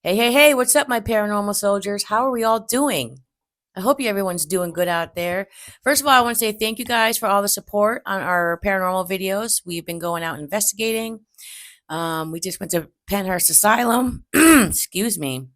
Hey, what's up, my paranormal soldiers? How are we all doing? I hope everyone's doing good out there. First of all, I want to say thank you guys for all the support on our paranormal videos. We've been going out investigating. We just went to Penhurst Asylum. Excuse me.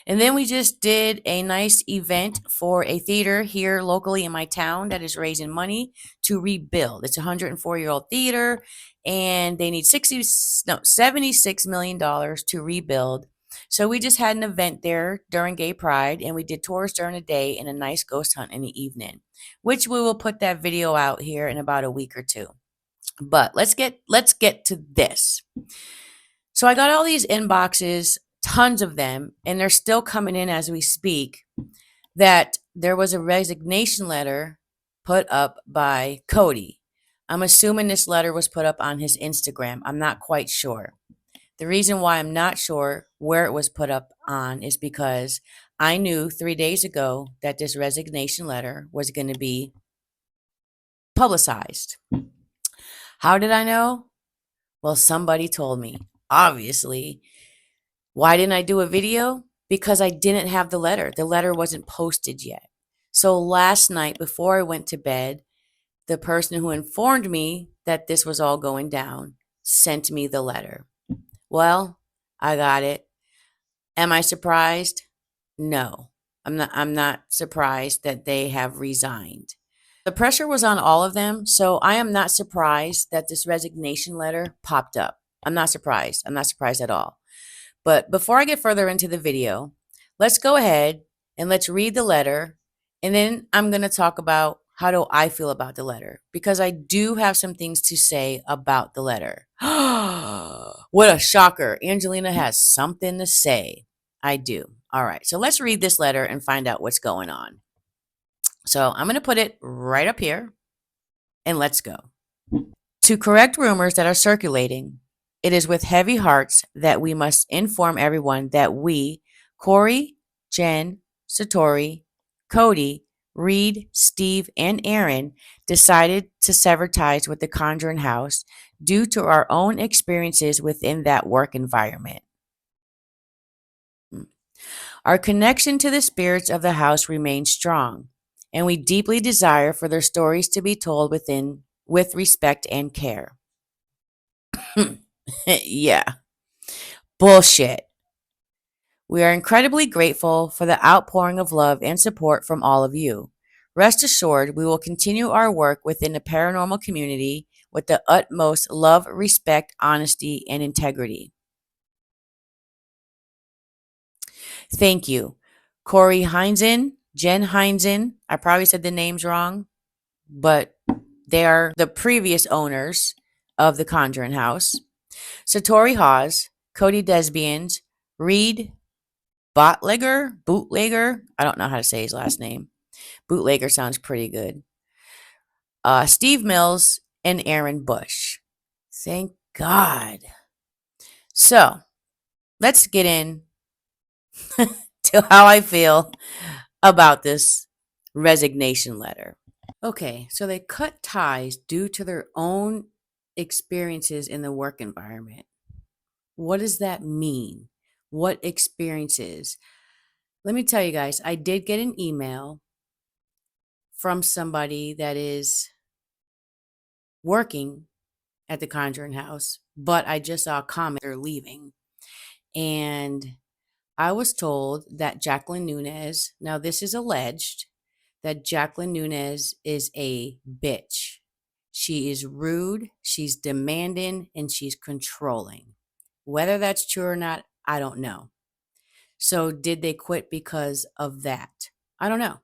And then we just did a nice event for a theater here locally in my town that is raising money to rebuild. It's a 104-year-old theater, and they need $76 million to rebuild. So we just had an event there during Gay Pride, and we did tours during the day and a nice ghost hunt in the evening, which we will put that video out here in about a week or two. But let's get to this. So I got all these inboxes, tons of them, and they're still coming in as we speak, that there was a resignation letter put up by Cody. I'm assuming this letter was put up on his Instagram. I'm not quite sure. The reason why I'm not sure where it was put up on is because I knew 3 days ago that this resignation letter was going to be publicized. How did I know? Well, somebody told me. Obviously. Why didn't I do a video? Because I didn't have the letter. The letter wasn't posted yet. So last night before I went to bed, the person who informed me that this was all going down sent me the letter. Well, I got it. Am I surprised? No. I'm not surprised that they have resigned. The pressure was on all of them, so I am not surprised that this resignation letter popped up. I'm not surprised. I'm not surprised at all. But before I get further into the video, let's go ahead and let's read the letter. And then I'm going to talk about how do I feel about the letter, because I do have some things to say about the letter. What a shocker. Angelina has something to say. I do. All right. So let's read this letter and find out what's going on. So I'm going to put it right up here and let's go. To correct rumors that are circulating, it is with heavy hearts that we must inform everyone that we, Corey, Jen, Satori, Cody, Reed, Steve, and Aaron, decided to sever ties with the Conjuring House due to our own experiences within that work environment. Our connection to the spirits of the house remains strong, and we deeply desire for their stories to be told with respect and care. Yeah. Bullshit. We are incredibly grateful for the outpouring of love and support from all of you. Rest assured, we will continue our work within the paranormal community with the utmost love, respect, honesty, and integrity. Thank you. Corey Heinzen, Jen Heinzen. I probably said the names wrong, but they are the previous owners of the Conjuring House. Satori Hawes, Cody Desbians, Reed Bootlegger. I don't know how to say his last name. Bootlegger sounds pretty good. Steve Mills and Aaron Bush. Thank God. So let's get in to how I feel about this resignation letter. Okay, so they cut ties due to their own experiences in the work environment. What does that mean? What experiences? Let me tell you guys, I did get an email from somebody that is working at the Conjuring House, but I just saw a comment they're leaving. And I was told that Jacqueline Nunez, now this is alleged, that Jacqueline Nunez is a bitch. She is rude, she's demanding, and she's controlling. Whether that's true or not, I don't know. So did they quit because of that? I don't know.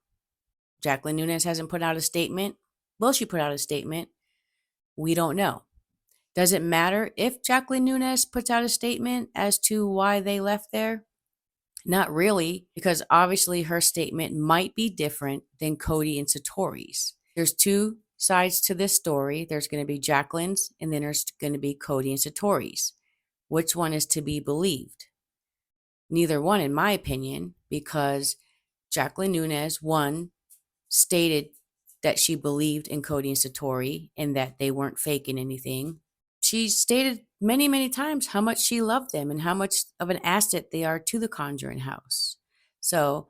Jacqueline Nunez hasn't put out a statement. Will she put out a statement? We don't know. Does it matter if Jacqueline Nunez puts out a statement as to why they left there? Not really, because obviously her statement might be different than Cody and Satori's. There's two sides to this story. There's going to be Jacqueline's, and then there's going to be Cody and Satori's. Which one is to be believed? Neither one, in my opinion, because Jacqueline Nunez, one, stated that she believed in Cody and Satori and that they weren't faking anything. She stated many, many times how much she loved them and how much of an asset they are to the Conjuring House. So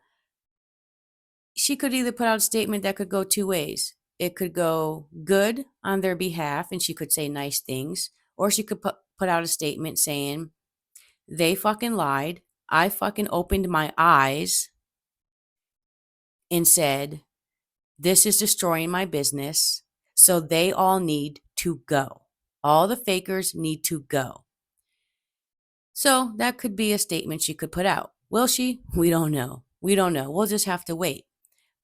she could either put out a statement that could go two ways. It could go good on their behalf and she could say nice things, or she could put out a statement saying, they fucking lied. I fucking opened my eyes and said, this is destroying my business. So they all need to go. All the fakers need to go. So that could be a statement she could put out. Will she? We don't know. We don't know. We'll just have to wait.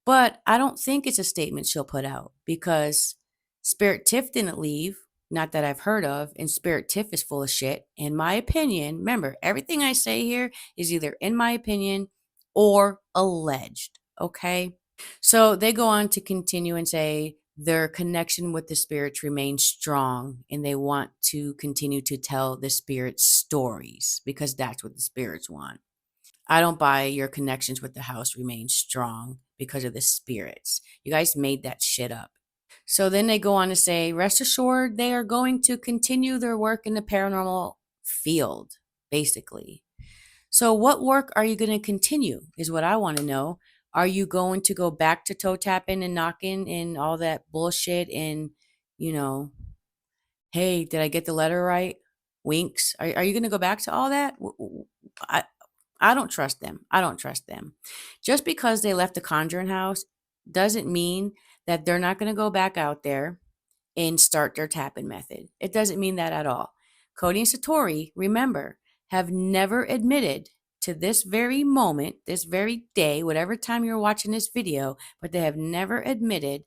But I don't think it's a statement she'll put out because Spirit Tiff didn't leave, not that I've heard of, and Spirit Tiff is full of shit. In my opinion, remember, everything I say here is either in my opinion or alleged, okay? So they go on to continue and say their connection with the spirits remains strong and they want to continue to tell the spirits stories because that's what the spirits want. I don't buy your connections with the house remain strong because of the spirits. You guys made that shit up. So then they go on to say, rest assured, they are going to continue their work in the paranormal field, basically. So, what work are you going to continue? Is what I want to know. Are you going to go back to toe tapping and knocking and all that bullshit and, you know, hey, did I get the letter right? Winks. Are you going to go back to all that? I, I don't trust them. I don't trust them. Just because they left the Conjuring House doesn't mean that they're not going to go back out there and start their tapping method. It doesn't mean that at all. Cody and Satori, remember, have never admitted to this very moment, this very day, whatever time you're watching this video, but they have never admitted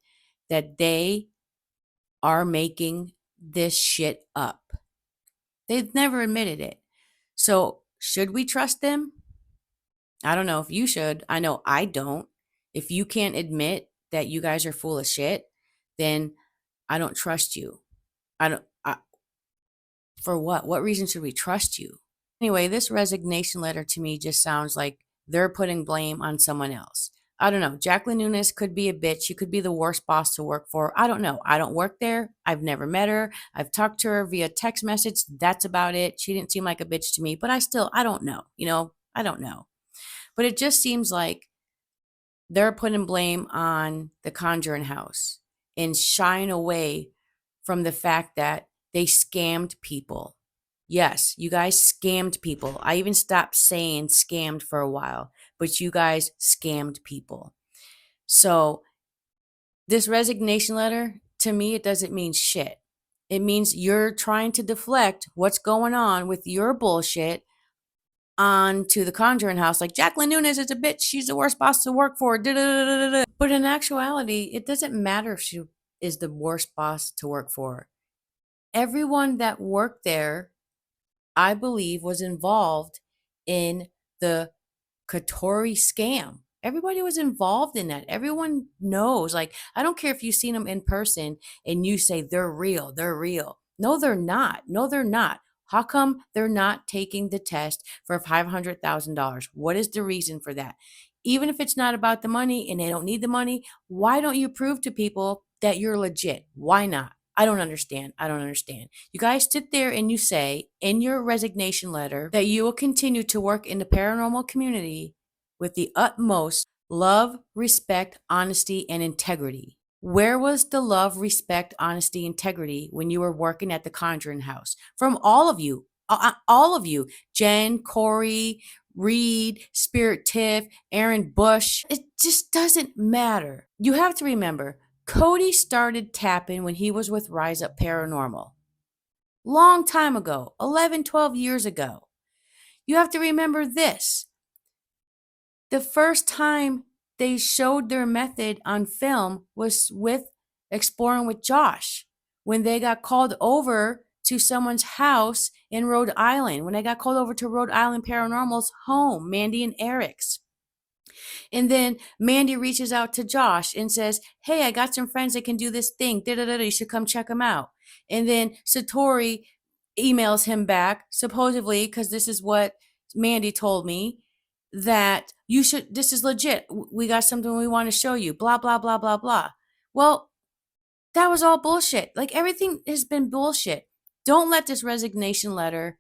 that they are making this shit up. They've never admitted it. So, should we trust them? I don't know if you should. I know I don't. If you can't admit that you guys are full of shit, then I don't trust you. I don't. For what? What reason should we trust you? Anyway, this resignation letter to me just sounds like they're putting blame on someone else. I don't know. Jacqueline Nunes could be a bitch. She could be the worst boss to work for. I don't know. I don't work there. I've never met her. I've talked to her via text message. That's about it. She didn't seem like a bitch to me, but I don't know. I don't know. But it just seems like they're putting blame on the Conjuring House and shying away from the fact that they scammed people. Yes, you guys scammed people. I even stopped saying scammed for a while, but you guys scammed people. So, this resignation letter, to me, it doesn't mean shit. It means you're trying to deflect what's going on with your bullshit onto the Conjuring House. Like, Jacqueline Nunes is a bitch. She's the worst boss to work for. Da-da-da-da-da. But in actuality, it doesn't matter if she is the worst boss to work for. Everyone that worked there, I believe, was involved in the Satori scam. Everybody was involved in that. Everyone knows. Like, I don't care if you've seen them in person and you say they're real, they're real. No, they're not. No, they're not. How come they're not taking the test for $500,000? What is the reason for that? Even if it's not about the money and they don't need the money, why don't you prove to people that you're legit? Why not? I don't understand. I don't understand. You guys sit there and you say in your resignation letter that you will continue to work in the paranormal community with the utmost love, respect, honesty, and integrity. Where was the love, respect, honesty, integrity when you were working at the Conjuring House? From all of you, all of you, Jen, Corey, Reed, Spirit Tiff, Aaron Bush. It just doesn't matter. You have to remember, Cody started tapping when he was with Rise Up Paranormal. Long time ago, 11, 12 years ago. You have to remember this. The first time they showed their method on film was with Exploring with Josh, when they got called over to someone's house in Rhode Island, when they got called over to Rhode Island Paranormal's home, Mandy and Eric's. And then Mandy reaches out to Josh and says, hey, I got some friends that can do this thing. You should come check them out. And then Satori emails him back, supposedly, because this is what Mandy told me, that this is legit. We got something we want to show you, blah, blah, blah, blah, blah. Well, that was all bullshit. Like, everything has been bullshit. Don't let this resignation letter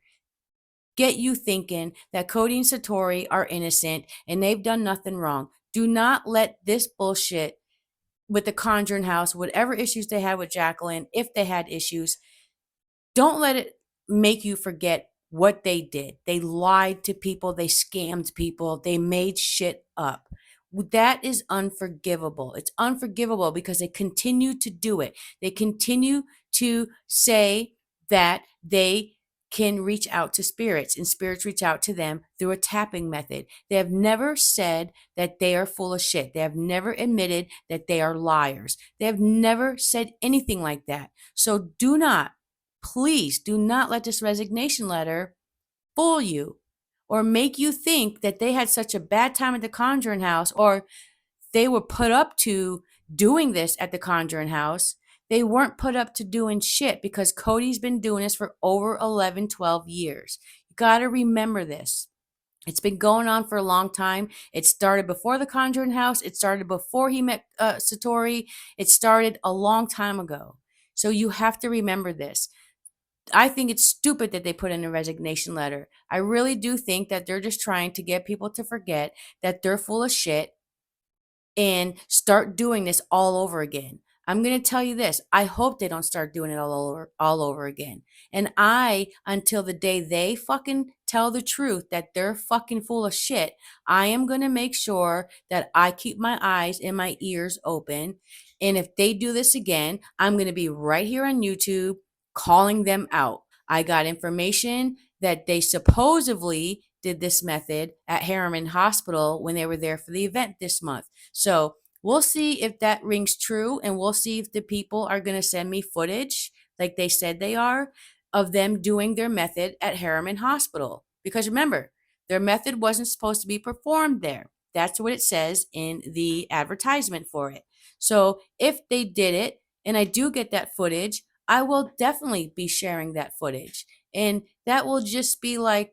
get you thinking that Cody and Satori are innocent and they've done nothing wrong. Do not let this bullshit with the Conjuring House, whatever issues they had with Jacqueline, if they had issues, don't let it make you forget what they did. They lied to people, they scammed people, they made shit up. That is unforgivable. It's unforgivable because they continue to do it. They continue to say that they can reach out to spirits and spirits reach out to them through a tapping method. They have never said that they are full of shit. They have never admitted that they are liars. They have never said anything like that. So do not, please do not let this resignation letter fool you or make you think that they had such a bad time at the Conjuring House or they were put up to doing this at the Conjuring House. They weren't put up to doing shit because Cody's been doing this for over 11, 12 years. You got to remember this. It's been going on for a long time. It started before the Conjuring House. It started before he met Satori. It started a long time ago. So you have to remember this. I think it's stupid that they put in a resignation letter. I really do think that they're just trying to get people to forget that they're full of shit and start doing this all over again. I'm going to tell you this. I hope they don't start doing it all over again. And until the day they fucking tell the truth that they're fucking full of shit, I am going to make sure that I keep my eyes and my ears open. And if they do this again, I'm going to be right here on YouTube calling them out. I got information that they supposedly did this method at Harriman Hospital when they were there for the event this month. So we'll see if that rings true, and we'll see if the people are going to send me footage, like they said they are, of them doing their method at Harriman Hospital. Because remember, their method wasn't supposed to be performed there. That's what it says in the advertisement for it. So if they did it, and I do get that footage, I will definitely be sharing that footage. And that will just be like,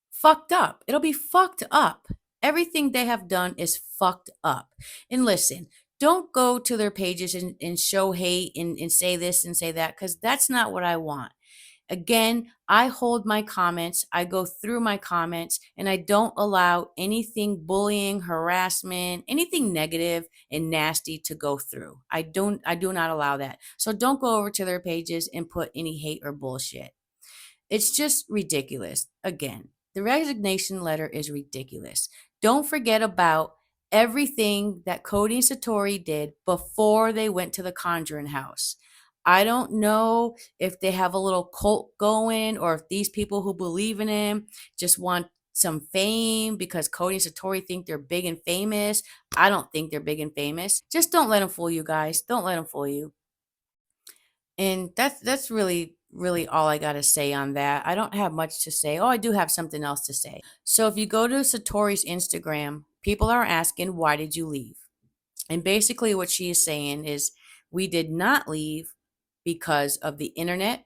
fucked up. It'll be fucked up. Everything they have done is fucked up. And listen, don't go to their pages and show hate and say this and say that, because that's not what I want. Again, I hold my comments, I go through my comments, and I don't allow anything bullying, harassment, anything negative and nasty to go through. I do not allow that. So don't go over to their pages and put any hate or bullshit. It's just ridiculous. Again, the resignation letter is ridiculous. Don't forget about everything that Cody and Satori did before they went to the Conjuring House. I don't know if they have a little cult going or if these people who believe in him just want some fame because Cody and Satori think they're big and famous. I don't think they're big and famous. Just don't let them fool you guys. Don't let them fool you. And that's really all I got to say on that. I don't have much to say. Oh, I do have something else to say. So if you go to Satori's Instagram, people are asking, "Why did you leave?" And basically what she is saying is, "We did not leave because of the internet,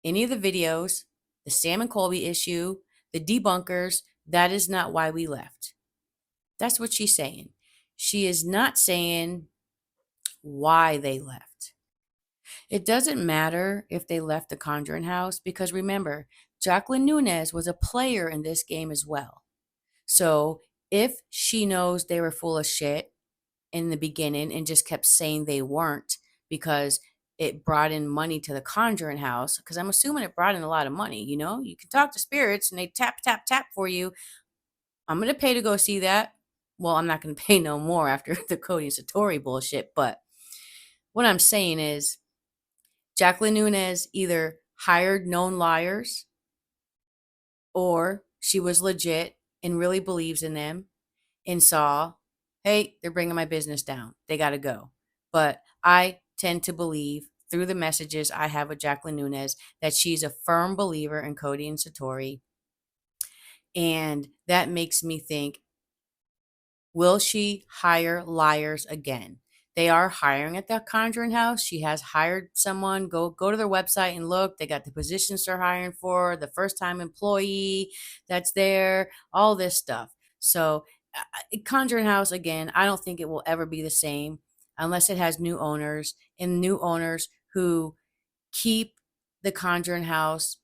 any of the videos, the Sam and Colby issue, the debunkers. That is not why we left." That's what she's saying. She is not saying why they left. It doesn't matter if they left the Conjuring House because remember, Jacqueline Nunez was a player in this game as well. So if she knows they were full of shit in the beginning and just kept saying they weren't because it brought in money to the Conjuring House, because I'm assuming it brought in a lot of money, you know? You can talk to spirits and they tap, tap, tap for you. I'm going to pay to go see that. Well, I'm not going to pay no more after the Cody and Satori bullshit, but what I'm saying is, Jacqueline Nunez either hired known liars or she was legit and really believes in them and saw, hey, they're bringing my business down. They got to go. But I tend to believe through the messages I have with Jacqueline Nunez that she's a firm believer in Cody and Satori. And that makes me think, will she hire liars again? They are hiring at the Conjuring House. She has hired someone. Go to their website and look. They got the positions they're hiring for, the first time employee that's there, all this stuff. So Conjuring House, again, I don't think it will ever be the same unless it has new owners and new owners who keep the Conjuring House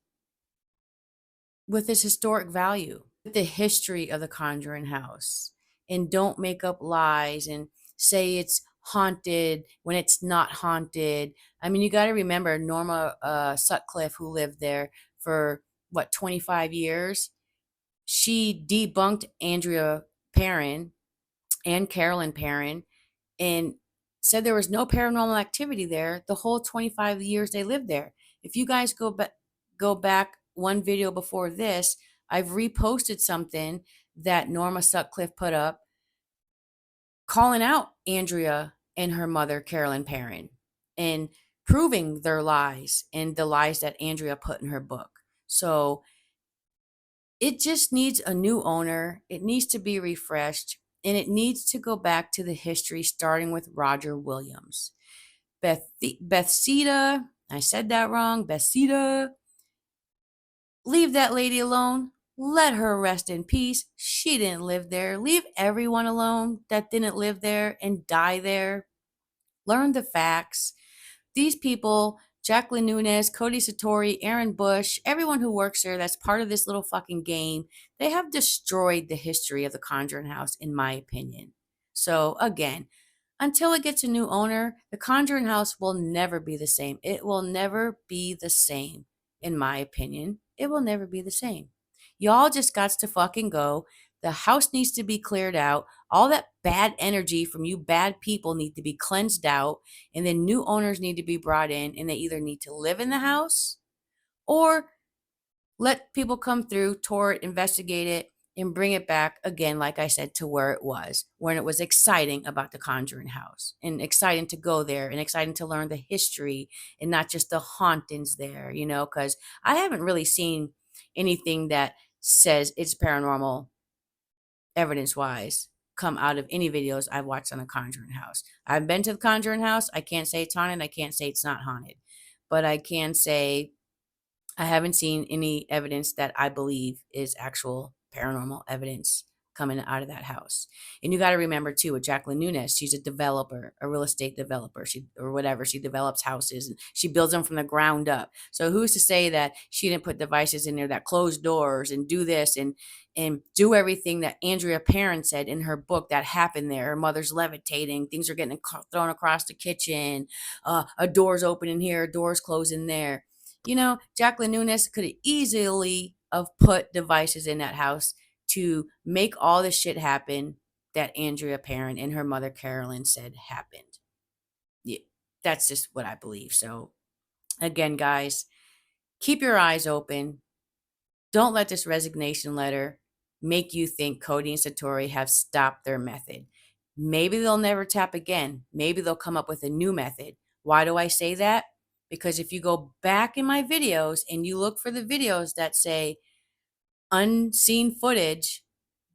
with its historic value, the history of the Conjuring House, and don't make up lies and say it's haunted when it's not haunted. I mean, you got to remember Norma Sutcliffe, who lived there for what, 25 years. She debunked Andrea Perrin and Carolyn Perrin and said there was no paranormal activity there the whole 25 years they lived there. If you guys go back one video before this, I've reposted something that Norma Sutcliffe put up calling out Andrea and her mother Carolyn Perrin and proving their lies and the lies that Andrea put in her book. So it just needs a new owner. It needs to be refreshed, and it needs to go back to the history starting with Roger Williams. Bethsida, I said that wrong. Bethsida, leave that lady alone. Let her rest in peace. She didn't live there. Leave everyone alone that didn't live there and die there. Learn the facts. These people, Jacqueline Nunes, Cody Satori, Aaron Bush, everyone who works there that's part of this little fucking game, they have destroyed the history of the Conjuring House, in my opinion. So, again, until it gets a new owner, the Conjuring House will never be the same. It will never be the same, in my opinion. It will never be the same. Y'all just got to fucking go. The house needs to be cleared out. All that bad energy from you bad people need to be cleansed out. And then new owners need to be brought in, and they either need to live in the house or let people come through, tour it, investigate it, and bring it back again, like I said, to where it was, when it was exciting about the Conjuring House and exciting to go there and exciting to learn the history and not just the hauntings there, because I haven't really seen anything that says it's paranormal evidence wise come out of any videos I've watched on the Conjuring House. I've been to the Conjuring House. I can't say it's haunted. I can't say it's not haunted, but I can say I haven't seen any evidence that I believe is actual paranormal evidence coming out of that house. And you got to remember too, with Jacqueline Nunes, she's a developer, a real estate developer. She develops houses and she builds them from the ground up. So who's to say that she didn't put devices in there that close doors and do this and do everything that Andrea Perrin said in her book that happened there. Her mother's levitating, things are getting thrown across the kitchen, a door's opening here, a door's closing there. Jacqueline Nunes could have easily have put devices in that house to make all the shit happen that Andrea Perrin and her mother Carolyn said happened. Yeah, that's just what I believe. So again, guys, keep your eyes open. Don't let this resignation letter make you think Cody and Satori have stopped their method. Maybe they'll never tap again. Maybe they'll come up with a new method. Why do I say that? Because if you go back in my videos and you look for the videos that say unseen footage,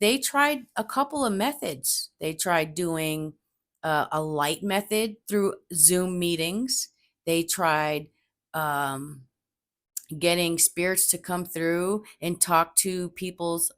they tried a couple of methods. They tried doing a light method through Zoom meetings. They tried getting spirits to come through and talk to people's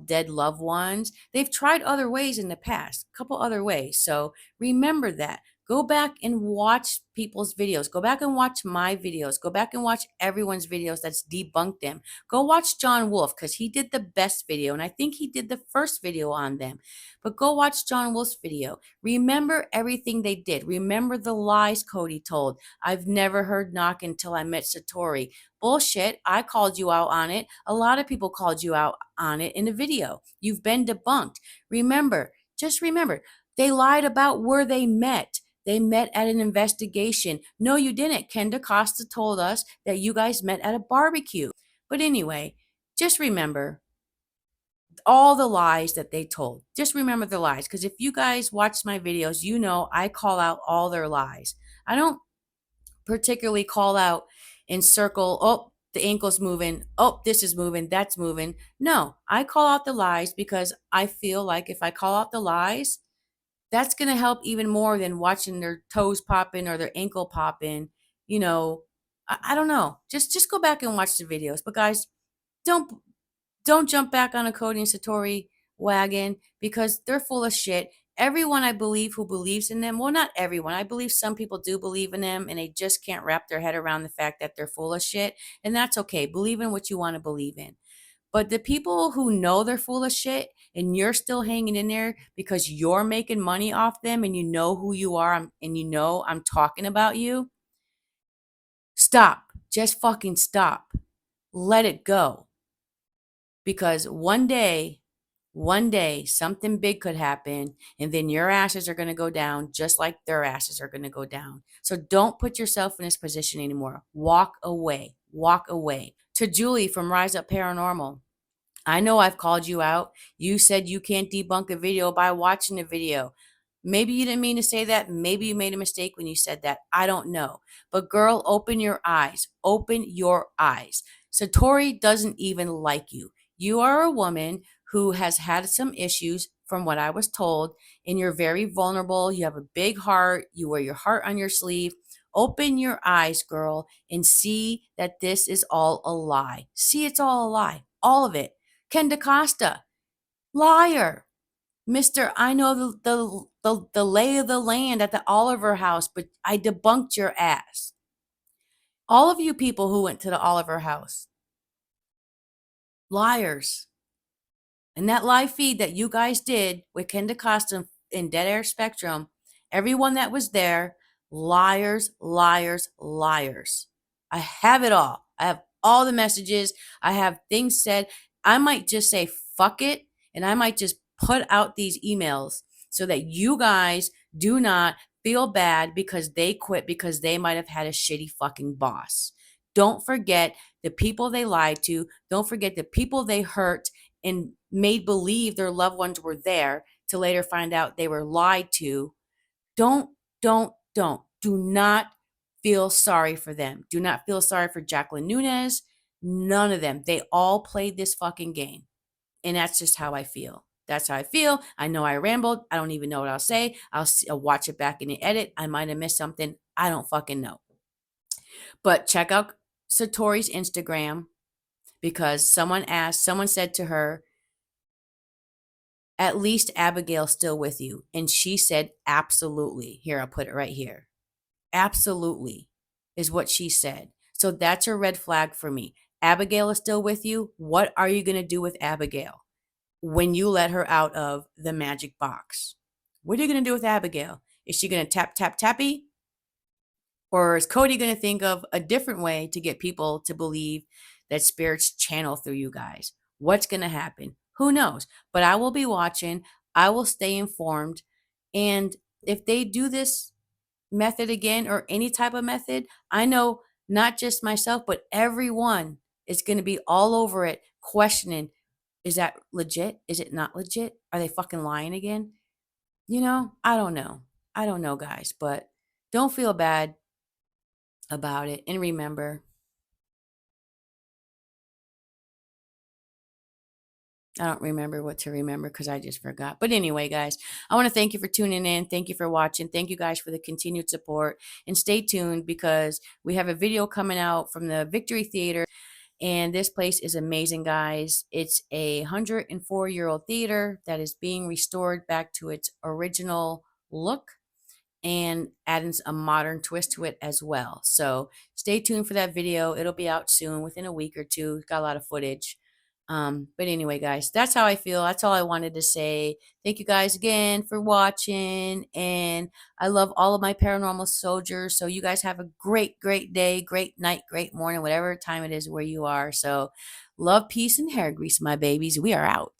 dead loved ones. They've tried other ways in the past, a couple other ways. So remember that. Go back and watch people's videos. Go back and watch my videos. Go back and watch everyone's videos that's debunked them. Go watch John Wolf because he did the best video, and I think he did the first video on them. But go watch John Wolf's video. Remember everything they did. Remember the lies Cody told. I've never heard knock until I met Satori. Bullshit. I called you out on it. A lot of people called you out on it in the video. You've been debunked. Just remember, they lied about where they met. They met at an investigation. No, you didn't. Ken DaCosta told us that you guys met at a barbecue. But anyway, just remember all the lies that they told. Just remember the lies. Because if you guys watch my videos, you know I call out all their lies. I don't particularly call out and circle, oh, the ankle's moving, oh, this is moving, that's moving. No, I call out the lies because I feel like if I call out the lies, that's going to help even more than watching their toes pop in or their ankle pop in. I don't know. Just go back and watch the videos. But guys, don't jump back on a Cody and Satori wagon because they're full of shit. everyone I believe who believes in them, well, not everyone. I believe some people do believe in them and they just can't wrap their head around the fact that they're full of shit. And that's okay. Believe in what you want to believe in. But the people who know they're full of shit and you're still hanging in there because you're making money off them and you know who you are and you know I'm talking about you, stop. Just fucking stop. Let it go. Because one day, something big could happen, and then your asses are going to go down just like their asses are going to go down. So don't put yourself in this position anymore. Walk away. Walk away. To Julie from Rise Up Paranormal, I know I've called you out. You said you can't debunk a video by watching the video. Maybe you didn't mean to say that. Maybe you made a mistake when you said that. I don't know. But girl, open your eyes. Open your eyes. Satori doesn't even like you. You are a woman who has had some issues from what I was told, and you're very vulnerable. You have a big heart. You wear your heart on your sleeve. Open your eyes, girl, and see that this is all a lie. See, it's all a lie. All of it. Ken DaCosta, liar. Mister, I know the lay of the land at the Oliver House, but I debunked your ass. All of you people who went to the Oliver House, liars. And that live feed that you guys did with Ken DaCosta in Dead Air Spectrum, everyone that was there, liars, liars, liars. I have it all. I have all the messages. I have things said. I might just say fuck it, and I might just put out these emails so that you guys do not feel bad because they quit because they might have had a shitty fucking boss. Don't forget the people they lied to. Don't forget the people they hurt and made believe their loved ones were there to later find out they were lied to. Don't. Do not feel sorry for them. Do not feel sorry for Jacqueline Nunez. None of them. They all played this fucking game. And that's just how I feel. That's how I feel. I know I rambled. I don't even know what I'll say. I'll watch it back in the edit. I might have missed something. I don't fucking know. But check out Satori's Instagram because someone said to her, at least Abigail's still with you. And she said, absolutely. Here, I'll put it right here. Absolutely is what she said. So that's a red flag for me. Abigail is still with you. What are you going to do with Abigail when you let her out of the magic box? What are you going to do with Abigail? Is she going to tap, tap, tappy? Or is Cody going to think of a different way to get people to believe that spirits channel through you guys? What's going to happen? Who knows? But I will be watching. I will stay informed. And if they do this method again or any type of method, I know not just myself, but everyone is going to be all over it questioning, is that legit? Is it not legit? Are they fucking lying again? You know, I don't know. I don't know, guys, but don't feel bad about it. And remember, I don't remember what to remember because I just forgot. But anyway, guys, I want to thank you for tuning in. Thank you for watching. Thank you guys for the continued support. And stay tuned because we have a video coming out from the Victory Theater. And this place is amazing, guys. It's a 104-year-old theater that is being restored back to its original look and adding a modern twist to it as well. So stay tuned for that video. It'll be out soon, within a week or two. It's got a lot of footage. But anyway, guys, that's how I feel. That's all I wanted to say. Thank you guys again for watching. And I love all of my paranormal soldiers. So you guys have a great, great day, great night, great morning, whatever time it is where you are. So love, peace, and hair grease, my babies. We are out.